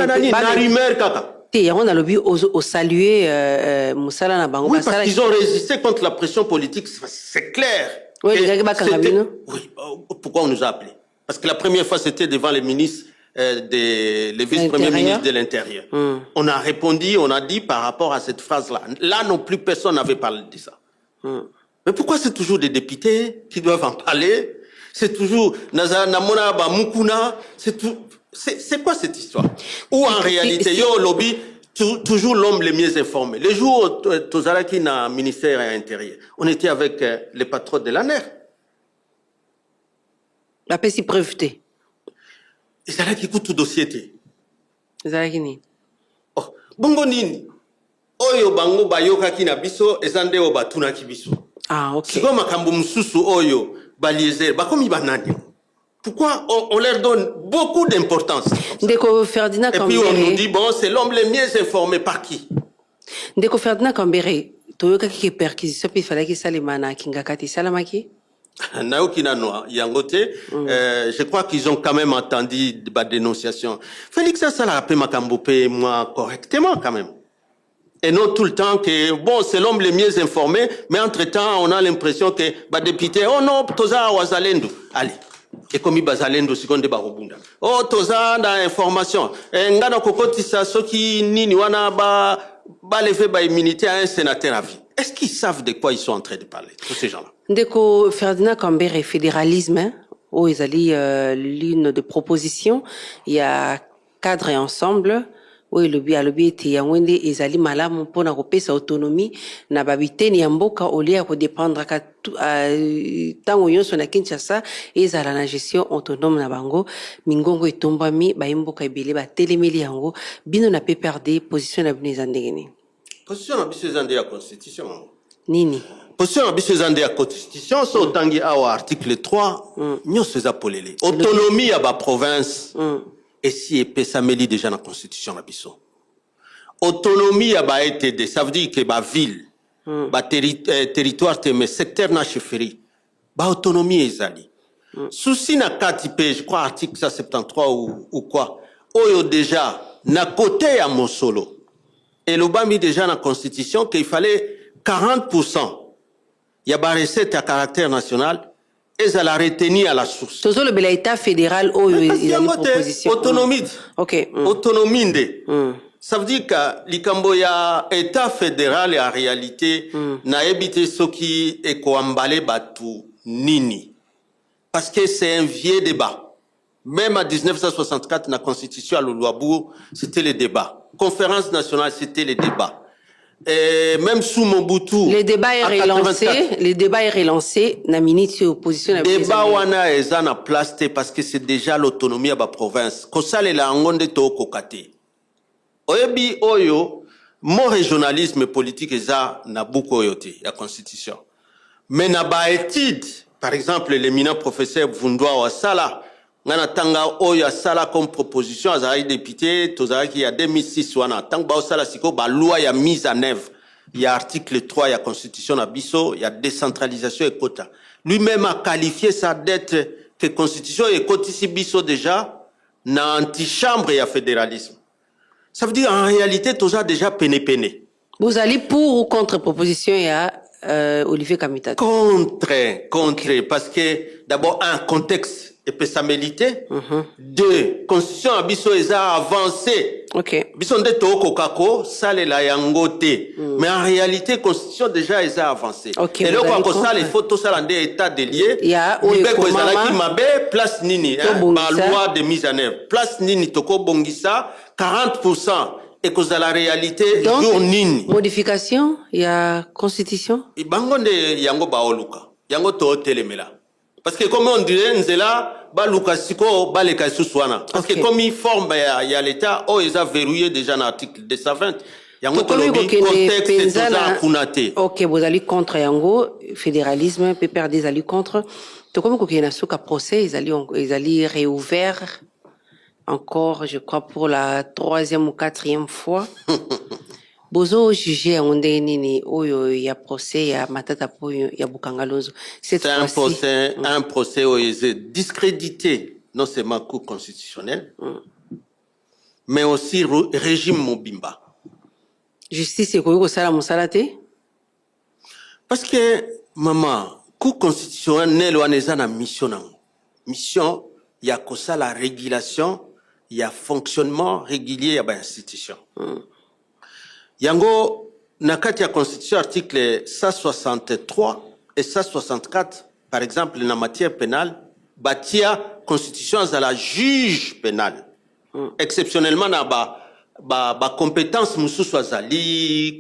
rumeur kaka. On a lobby au saluer Moussala na bango parce qu'ils ont résisté contre la pression politique, c'est clair. Oui, pourquoi on nous a appelés? Parce que la première fois c'était devant les ministres les vice-premiers ministres de l'Intérieur. On a répondu, on a dit par rapport à cette phrase-là. Là non plus personne n'avait parlé de ça. Mais pourquoi c'est toujours des députés qui doivent en parler? C'est toujours Namona Bamukuna, c'est tout. C'est quoi cette histoire? Ou en réalité, yo lobby toujours l'homme le mieux informé. Le jour où Tozaraki na ministère intérieur, on était avec les patrons de l'ANER. La paix si breveté. Tozaraki coûte tout dossier. Tozaraki ni. Oh, bongo nini. Oyo bango bayoka ki na biso ezande o batuna ki biso. Ah OK. Siko makambo mususu oyo baliezer bakomi banani. Pourquoi on leur donne beaucoup d'importance? Ndeko Ferdinand Kambere. Et puis on nous dit, bon, c'est l'homme le mieux informé par qui? Ndeko Ferdinand Kambere, toyoka ki perquisition puis fallait que salimana kingakati salamaki? Naoki Nanoa, Yangote, je crois qu'ils ont quand même entendu ma dénonciation. Félix Assala a fait Makambope, moi, correctement quand même. Et non tout le temps que, bon, c'est l'homme le mieux informé, mais entre-temps, on a l'impression que, bah, député, oh non, Toza Wazalendu. Allez. et comme bazalendo seconde barobunda oh toza na information ngana kokotisa soki nini wana ba lever ba immunité à un sénateur à vie. Est-ce qu'ils savent de quoi ils sont en train de parler, tous ces gens-là? Ndeko Ferdinand Kambere, fédéralisme, hein, où ils allaient l'une des propositions, il y a cadre et ensemble, où le lobby était yangwende ils allaient malamu pour na kopesa autonomie na babité ni mboka au lieu de dépendre ka tango yonso na Kinshasa ils allaient la gestion autonome na bango mingongo etombami ba mboka ebele ba telemeli yango bino na PPRD position na bino ezandengeni. Position na biso ezande ya constitution. Nini? Position na biso ezande ya constitution so tangi awa article 3 nyonso eza polele. Autonomie ya ba province. Et si epesameli déjà na constitution na biso. Autonomie ya ba ETD, ça veut dire que ba ville, ba territoire te mais secteur na chefferie, ba autonomie ezali. Souci na 4 IP, je crois article 173 ou quoi. Oyo déjà na côté ya Mosolo. Et l'obami déjà na constitution qu'il fallait 40% ya ba recette à caractère national. Et à la retenir à la source. Toujours le État fédéral où il y a une proposition. Autonomie. Ok. Autonomie. Ça veut dire que l'Ikamboya État fédéral en réalité n'a évité ce qui est emballé batu nini. Parce que c'est un vieux débat. Même en 1964, la Constitution à l'Oluabourg, c'était le débat. Conférence nationale, c'était le débat. Et même sous Mobutu. Le débat est relancé. Le débat est relancé. Na minute opposition. Le débat wana eza na place parce que c'est déjà l'autonomie à la province. Kosale la ngonde to kokate. Oyebi oyo mon régionalisme politique eza na buko oyote la constitution. Mais na ba étude, par exemple l'éminent professeur Vundwa Wasala ngana tanga oyo asala comme proposition azali député tozaki ya 2006 wana tanga ba osala siko ba loi ya mise en œuvre il y a article 3 ya constitution na biso il y a décentralisation et quota lui-même a qualifié ça d'être que constitution et kotisi biso déjà na antichambre ya fédéralisme. Ça veut dire en réalité toza déjà pene. Vous allez pour ou contre proposition ya Olivier Kamita? Contre okay. Parce que d'abord un contexte et pessamélité. Deux, constitution à biso eza avancé. Ok. Biso nde toko kako sale la yangote. Mais en réalité constitution déjà eza avancé. Ok. Et là quoi ça les photos ça l'ande état délié. Il y a qui mabe place nini ma loi de mise en œuvre. Place nini toko bongisa 40% et que la réalité donc, jour nini. Modification, il y a constitution. Ibango nde yango baoluka. Yango to telemela. Parce que comme on dirait, nzela ba lukasiko ba leka suswana. Parce que comme il forme y a l'état, oh ils a verrouillé déjà l'article 220. Yango tolobi contexte toza kunate. OK, vous allez contre yango fédéralisme, PPRD allez contre. To comme ko kena suka procès, ils allaient réouvert encore je crois pour la 3e ou 4e fois. Bozo jugé onde nini oyo ya procès ya matata po ya Bukangalozo. C'est un procès où ils ont discrédité non seulement Cour constitutionnelle, mais aussi régime Mobimba. Justice est koyo sala musalate? Parce que maman, Cour constitutionnelle waneza na mission nango. Mission ya kosa la régulation, ya fonctionnement régulier ya ba institution. Yango, nakati ya constitution article 163 et 164, par exemple, en matière pénale, batia constitution à la juge pénal. Exceptionnellement, na ba compétence mususu azali,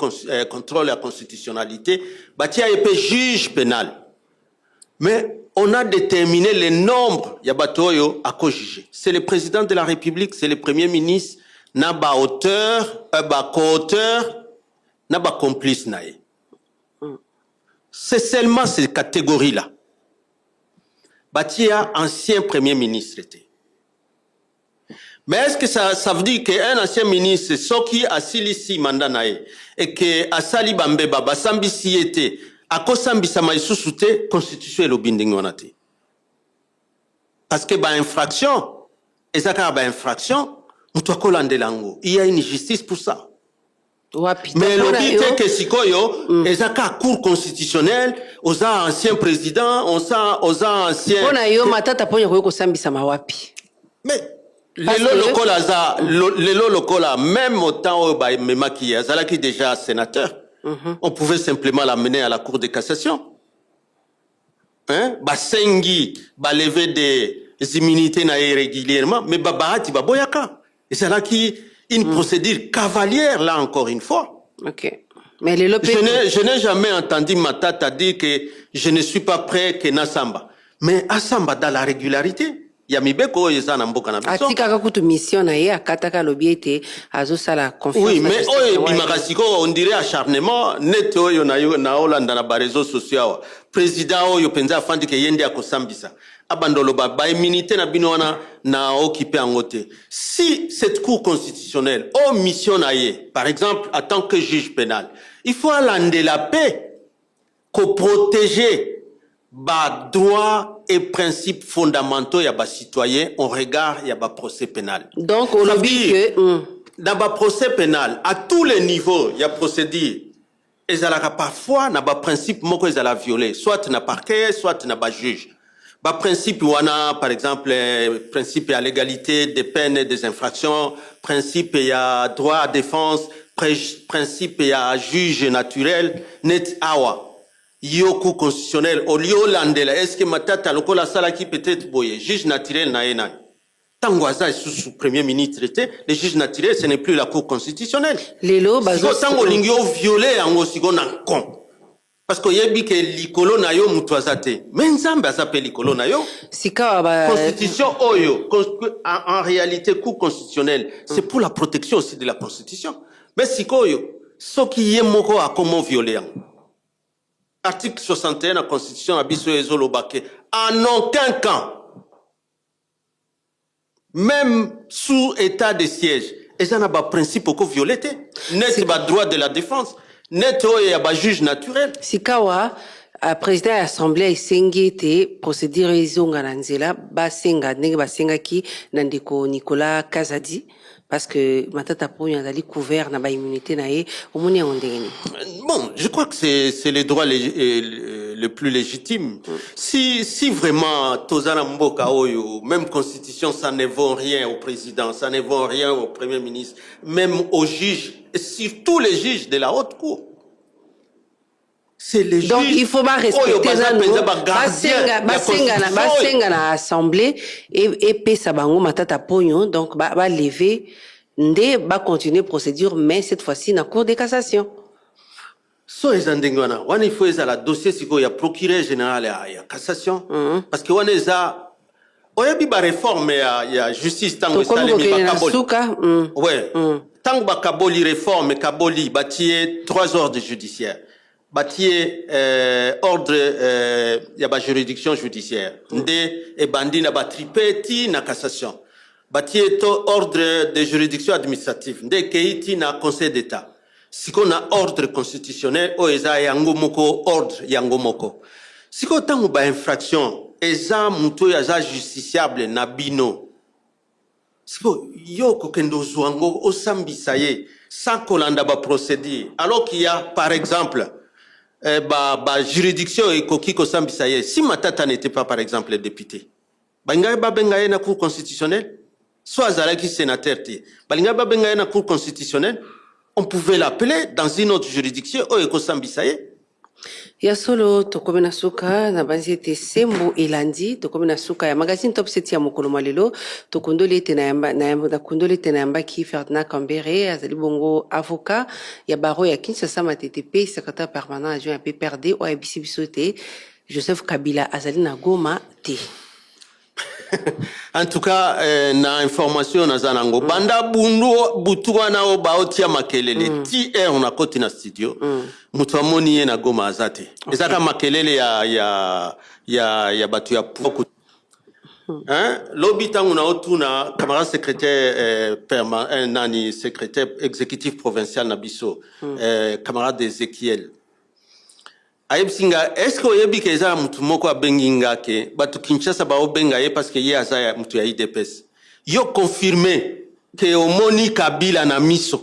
contrôle la constitutionnalité, batia épée juge pénal. Mais on a déterminé le nombre ya batoyo à co-juger. C'est le président de la République, c'est le premier ministre, na ba auteur, ba co-auteur, na ba complice nae. C'est seulement ces catégories-là. Batia ancien premier ministre était. Mais est-ce que ça veut dire qu'un ancien ministre, ce qui a silisi mandat nae, et que asali bambeba, basambisi était, à kosambisa maïsousouté, constitution et l'obinding wanate. Parce que ba infraction, et ça ba infraction, il y a une justice pour ça. mais l'obité que sikoyo ezaka cour constitutionnelle aux anciens présidents aux anciens on a yo matata ponyo ko sambisa mawapi mais lelo lokola même autant au ba memaki azalaki déjà sénateur on pouvait simplement l'amener à la cour de cassation basengi lever des immunités na régulièrement mais babahati baboyaka ezalaki une procédure cavalière, là, encore une fois. Ok. Mais les je n'ai jamais entendu Matata dire que je ne suis pas prêt que Nassamba. Mais Assamba, dans la régularité, Yamibeko, Yezana Mboka na biso. Atika kakutu mission na ye, akataka lobiete, azo sala confiance. Oui, mais bimakasiko, on dirait acharnement, net oyo na Hollande na réseaux sociaux. Président oyo penza afandi ke yende akosambisa. Abandolo ba immunité na binoana na occupé en côté. Si cette cour constitutionnelle au mission naie, par exemple en tant que juge pénal, il faut aller la paix, qu'on protéger ba droits et principes fondamentaux ya ba citoyens en regard ya ba procès pénal. Donc on dit que dans ba procès pénal à tous les niveaux ya procédure ezalaka parfois na ba principe moko ezala violé, soit na parquet, soit na ba juge. Bah, principe wana, par exemple, principe à l'égalité des peines et des infractions, principe à droit à défense, principe à juge naturel, net awa. Yoku constitutionnel, au lieu landela, est-ce que matata lokola sala qui peut-être boye, juge naturel na ena. Tangwaza sous premier ministre était, le juge naturel, ce n'est plus la cour constitutionnelle. Lelo, bazo. Si tango lingyo violé enosigo na con. Parce que yebi ke likolo na yo mutwazate. Menzambe asape likolo na yo. Sika constitution oyo en réalité cour constitutionnelle, c'est pour la protection aussi de la constitution. Mais sikoyo soki yemoko a comment violer. Article 61 de la constitution abiso ezolo bake en aucun cas même sous état de siège, et n'a pas principe au violer. N'est pas droit de la défense. Net y a juge naturel. Sikawa président de l'Assemblée isengi te procédure izonga na nzela basenga ndenge basengaki na ndeko Nicolas Kazadi parce que matata ponyo azali couvert na ba immunité na ye omoni yango ndenge ni. Bon, je crois que c'est le droit le plus légitime. Si vraiment tozana mboka oyo même constitution ça ne vaut rien au président, ça ne vaut rien au premier ministre, même aux juges, et surtout les juges de la haute cour. C'est les donc juges. il faut pas respecter basenga na assemblée et pesa bango matata ponyo donc ba lever nde ba continuer procédure mais cette fois-ci na cour de cassation. So ezandengwana wana il faut la dossier siko ya procureur général ya cassation parce que wana eza oyebi ba réforme ya justice tango salemi ba kaboli. Ouais. Tango ba kaboli réforme kaboli batie 3 ordres judiciaires. Bâtir ordre y a ba juridiction judiciaire nde e bandi na ba tripeti na cassation bâtir ordre de juridiction administrative nde keiti na conseil d'état siko na ordre constitutionnel o eza yango moko ordre yango moko siko tango ba infraction eza muto ya za justiciable na bino siko yo kokendo zwango osambisa ye sans kolanda ba procédure alors qu'il y a par exemple juridiction et kokiko sambisaye si matata n'était pas par exemple député balinga ba bengaye na cour constitutionnelle soit zalaki sénateur ti balinga ba bengaye na cour constitutionnelle on pouvait l'appeler dans une autre juridiction o eko sambisaye ya solo tokomena suka na banzete sembo elandi tokomena suka ya magazine top 7 ya mokolo malelo tokondoli te na yamba kondoli te na yamba ki Ferdinand Kambere azali bongo avocat ya baro ya Kinshasa MTTP secrétaire permanent adjoint ya PPRD o abisi biso te Joseph Kabila azali na Goma te. En tout cas na information na zanango banda bundu butuwa na obaotia makelele ti on a koti na studio mutu amoni ye na Goma azate ezaka makelele ya batu ya poku lobi tangu na otuna camarade secrétaire nani secrétaire exécutif provincial na biso camarade Ezekiel ayebsinga est-ce que oyebi ke eza mutu moko abenginga ke batu Kinshasa ba obenga ye parce que ye aza mutu ya IDPS yo confirmer que omoni Kabila na miso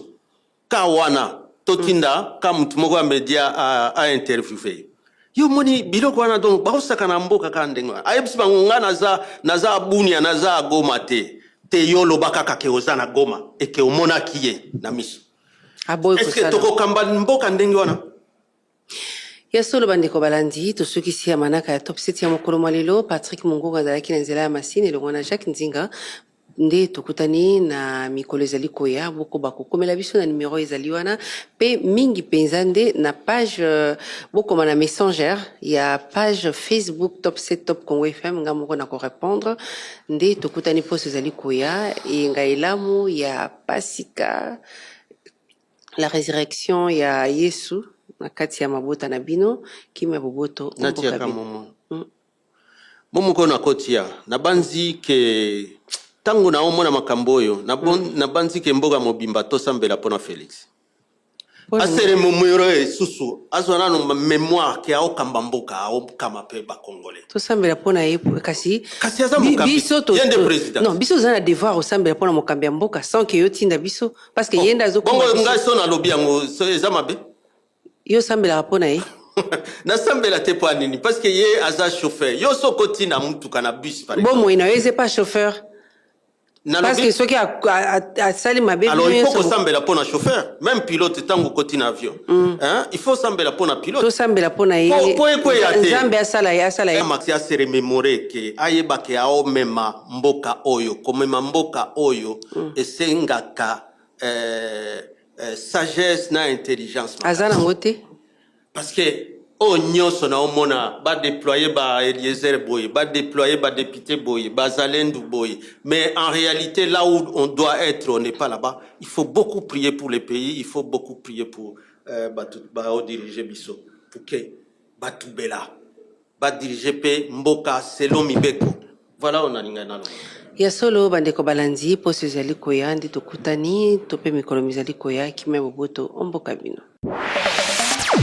kawana totinda ka mutu moko media a interviewé yo moni biloko wana donc baosaka na mboka ka ndenge wana ayebisi bango nga naza bunia naza Goma te yo lobaka kaka ke oza na Goma et que omonaki ye na miso est-ce que tokokamba mboka ndenge wana ya solo bandeko balandi tosukisi ya manaka ya top 7 ya mokolo mwa lelo Patrick Mungongo azalaki na nzela ya masine elongo na Jacques Nzinga nde tokutani na mikolo ezali koya boko bakokomela biso na numero ezali wana pe mingi penza nde na page bokoma na messenger ya page Facebook top 7 top Congo FM nga moko na ko répondre nde tokutani poste ezali koya e nga elamu ya Pasika la résurrection ya Yesu na kati ya mabota na bino kima boboto natia ka momo ko na kotia na banzi ke tangu na omona makambo oyo na banzi ke mboga mobimba to sambela pona Félix asere momero susu azwana no mémoire ke ao kamba mboka ao kama pe ba congolais to sambela pona kasi biso to yende président non biso zana devoir o sambela pona mokambi ya mboka sans que yo tinda biso parce que yenda zo bongo ngai so na lobi yango ezama be yo sambela pona na sambela te po nini parce que ye aza chauffeur yo so kotina mutuka na bus par exemple bon moi na yeze pas chauffeur parce que ceux qui a sali ma bébé alors il faut que sambela pona chauffeur même pilote tango kotina avion hein il faut sambela pona pilote to sambela pona ye nzambe asala maxi a se remémorer que ayeba ke ao mema mboka oyo komema mboka oyo esengaka sagesse na intelligence azana ngote parce que nyonso na omona ba déployer ba Eliezer Boye ba déployer ba député Boye ba Zalendu Boye mais en réalité là où on doit être on n'est pas là-bas il faut beaucoup prier pour les pays il faut beaucoup prier pour ba diriger biso pour que ba tubela ba diriger pe mboka selon mibeko voilà on a lingana ya solo bandeko balandi poste ezali koya ndi tokutani tope mikolo mizali koya kima boboto omboka bino.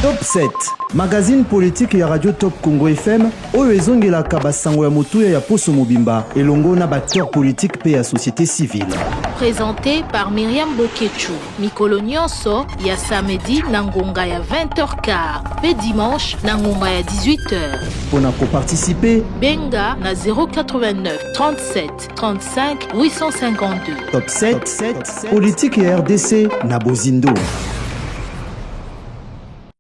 Top 7 magazine politique ya Radio Top Congo FM oyo ezongelaka basango ya motuya ya poso mobimba elongo na acteur politique pe ya société civile. Présenté par Myriam Boketchou. Mikolo nyonso ya samedi na ngonga ya 20h15 pe dimanche na ngonga ya 18h. Pona ko participer benga na 089 37 35 852. Top 7 politique ya RDC na Bozindo.